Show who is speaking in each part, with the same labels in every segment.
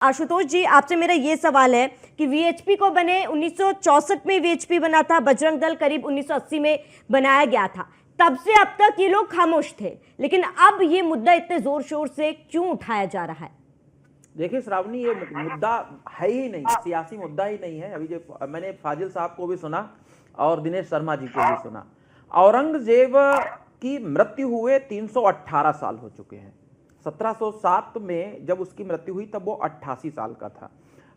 Speaker 1: आशुतोष जी, आपसे मेरा ये सवाल है कि वीएचपी को बने 1964 में वीएचपी बना था, बजरंग दल करीब 1980 में बनाया गया था। तब से अब तक ये लोग खामोश थे, लेकिन अब ये मुद्दा इतने जोर शोर से क्यों उठाया जा रहा है?
Speaker 2: देखिए श्रावणी, ये मुद्दा है ही नहीं, सियासी मुद्दा ही नहीं है। अभी जो मैंने फाजिल साहब को भी सुना और दिनेश शर्मा जी को भी सुना। औरंगजेब की मृत्यु हुए 318 साल हो चुके हैं। 1707 में जब उसकी मृत्यु हुई तब वो 88 साल का था।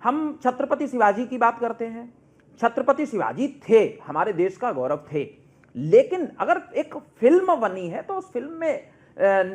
Speaker 2: हम छत्रपति शिवाजी की बात करते हैं। छत्रपति शिवाजी थे, हमारे देश का गौरव थे, लेकिन अगर एक फिल्म बनी है तो उस फिल्म में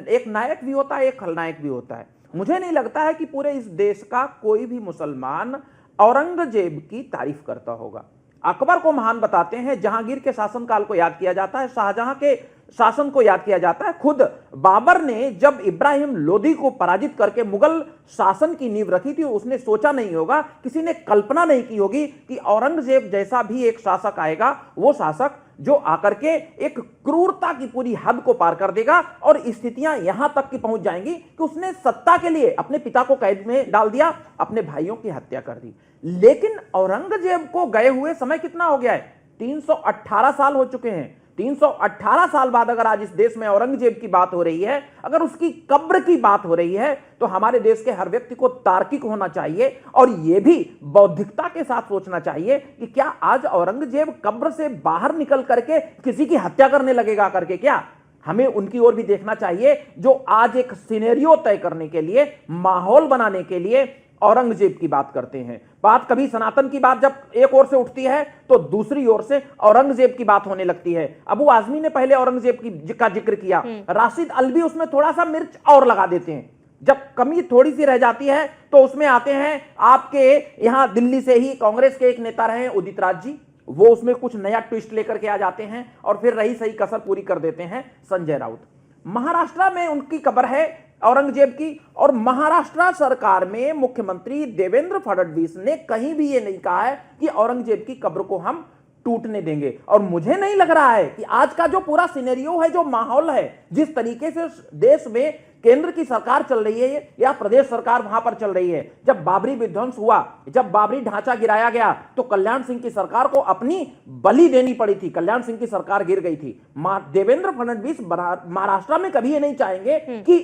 Speaker 2: एक नायक भी होता है, एक खलनायक भी होता है। मुझे नहीं लगता है कि पूरे इस देश का कोई भी मुसलमान औरंगजेब की तारीफ करता होगा। अकबर को महान बताते हैं, जहांगीर के शासनकाल को याद किया जाता है, शाहजहां के शासन को याद किया जाता है। खुद बाबर ने जब इब्राहिम लोदी को पराजित करके मुगल शासन की नींव रखी थी, उसने सोचा नहीं होगा, किसी ने कल्पना नहीं की होगी कि औरंगजेब जैसा भी एक शासक आएगा, वो शासक जो आकर के एक क्रूरता की पूरी हद को पार कर देगा और स्थितियां यहां तक की पहुंच जाएंगी कि उसने सत्ता के लिए अपने पिता को कैद में डाल दिया, अपने भाइयों की हत्या कर दी। लेकिन औरंगजेब को गए हुए समय कितना हो गया है? 318 साल हो चुके हैं। 318 साल बाद अगर आज इस देश में औरंगजेब की बात हो रही है, अगर उसकी कब्र की बात हो रही है, तो हमारे देश के हर व्यक्ति को तार्किक होना चाहिए और यह भी बौद्धिकता के साथ सोचना चाहिए कि क्या आज औरंगजेब कब्र से बाहर निकल करके किसी की हत्या करने लगेगा करके? क्या हमें उनकी ओर भी देखना चाहिए, जो आज एक सिनेरियो तय करने के लिए, माहौल बनाने के लिए औरंगजेब की बात करते हैं। बात कभी सनातन की बात जब एक ओर से उठती है तो दूसरी ओर से औरंगजेब की बात होने लगती है। अबू आजमी ने पहले औरंगजेब का जिक्र किया, राशिद अल्वी उसमें थोड़ा सा मिर्च और लगा देते हैं। जब कमी थोड़ी सी रह जाती है तो उसमें आते हैं आपके यहां दिल्ली से ही कांग्रेस के एक नेता रहे उदित राज जी, वो उसमें कुछ नया ट्विस्ट लेकर के आ जाते हैं और फिर रही सही कसर पूरी कर देते हैं संजय राउत। महाराष्ट्र में उनकी कब्र है औरंगजेब की, और महाराष्ट्र सरकार में मुख्यमंत्री देवेंद्र फडणवीस ने कहीं भी यह नहीं कहा है कि औरंगजेब की कब्र को हम टूटने देंगे। और मुझे नहीं लग रहा है कि आज का जो पूरा सिनेरियो है, जो माहौल है, जिस तरीके से देश में केंद्र की सरकार चल रही है या प्रदेश सरकार वहां पर चल रही है, जब बाबरी विध्वंस हुआ, जब बाबरी ढांचा गिराया गया, तो कल्याण सिंह की सरकार को अपनी बलि देनी पड़ी थी। कल्याण सिंह की सरकार गिर गई थी। देवेंद्र फडणवीस महाराष्ट्र में कभी ये नहीं चाहेंगे कि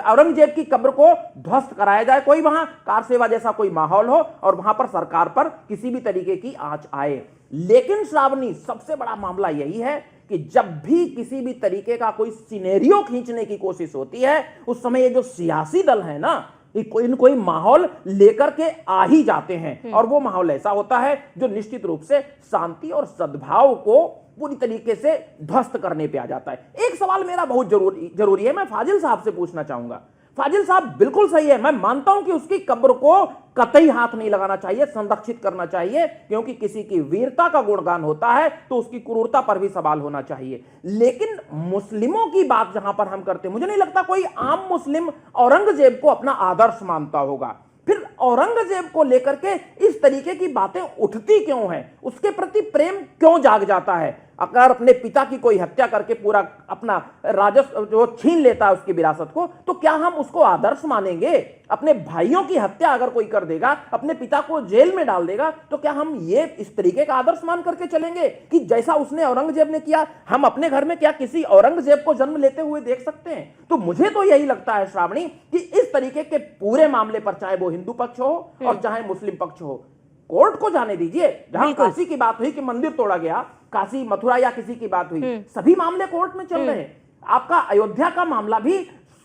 Speaker 2: औरंगजेब की कब्र को ध्वस्त कराया जाए, कोई वहां कार सेवा जैसा कोई माहौल हो और वहां पर सरकार पर किसी भी तरीके की आंच आए। लेकिन श्रावणी, सबसे बड़ा मामला यही है कि जब भी किसी भी तरीके का कोई सिनेरियो खींचने की कोशिश होती है, उस समय ये जो सियासी दल है ना, कोई माहौल लेकर के आ ही जाते हैं, और वो माहौल ऐसा होता है जो निश्चित रूप से शांति और सद्भाव को पूरी तरीके से ध्वस्त करने पे आ जाता है। एक सवाल मेरा बहुत जरूरी है, मैं फाजिल साहब से पूछना चाहूंगा। फाजिल साहब, बिल्कुल सही है, मैं मानता हूं कि उसकी कब्र को कतई हाथ नहीं लगाना चाहिए, संरक्षित करना चाहिए, क्योंकि किसी की वीरता का गुणगान होता है तो उसकी क्रूरता पर भी सवाल होना चाहिए। लेकिन मुस्लिमों की बात जहां पर हम करते हैं, मुझे नहीं लगता कोई आम मुस्लिम औरंगजेब को अपना आदर्श मानता होगा। फिर औरंगजेब को लेकर के इस तरीके की बातें उठती क्यों हैं? उसके प्रति प्रेम क्यों जाग जाता है? अगर अपने पिता की कोई हत्या करके पूरा अपना राजस्व जो छीन लेता है, उसकी विरासत को, तो क्या हम उसको आदर्श मानेंगे? अपने भाइयों की हत्या अगर कोई कर देगा, अपने पिता को जेल में डाल देगा, तो क्या हम ये इस तरीके का आदर्श मान करके चलेंगे कि जैसा उसने औरंगजेब ने किया, हम अपने घर में क्या किसी औरंगजेब को जन्म लेते हुए देख सकते हैं? तो मुझे तो यही लगता है श्रावणी कि इस तरीके के पूरे मामले पर, चाहे वो हिंदू पक्ष हो और चाहे मुस्लिम पक्ष हो, कोर्ट को जाने दीजिए। जहां काशी की बात हुई कि मंदिर तोड़ा गया, काशी मथुरा या किसी की बात हुई, सभी मामले कोर्ट में चल रहे हैं। आपका अयोध्या का मामला भी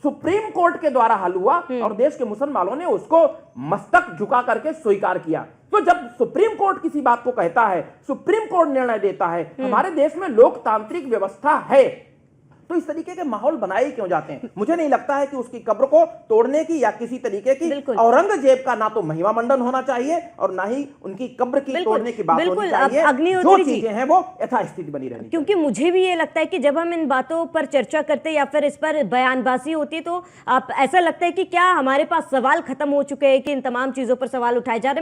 Speaker 2: सुप्रीम कोर्ट के द्वारा हल हुआ और देश के मुसलमानों ने उसको मस्तक झुका करके स्वीकार किया। तो जब सुप्रीम कोर्ट किसी बात को कहता है, सुप्रीम कोर्ट निर्णय देता है, हमारे देश में लोकतांत्रिक व्यवस्था है, तो इस तरीके के माहौल बनाए क्यों जाते हैं? मुझे नहीं लगता है कि उसकी कब्र को तोड़ने की या किसी तरीके की औरंगजेब का ना तो महिमा मंडन होना चाहिए और ना ही उनकी कब्र की तोड़ने की बात होनी चाहिए। जो चीजें हैं वो यथास्थिति बनी रहनी।
Speaker 1: क्योंकि मुझे भी ये लगता है कि जब हम इन बातों पर चर्चा करते हैं या फिर इस पर बयानबाजी होती है, तो आप ऐसा लगता है कि क्या हमारे पास सवाल खत्म हो चुके हैं कि इन तमाम चीजों पर सवाल उठाए जा रहे हैं।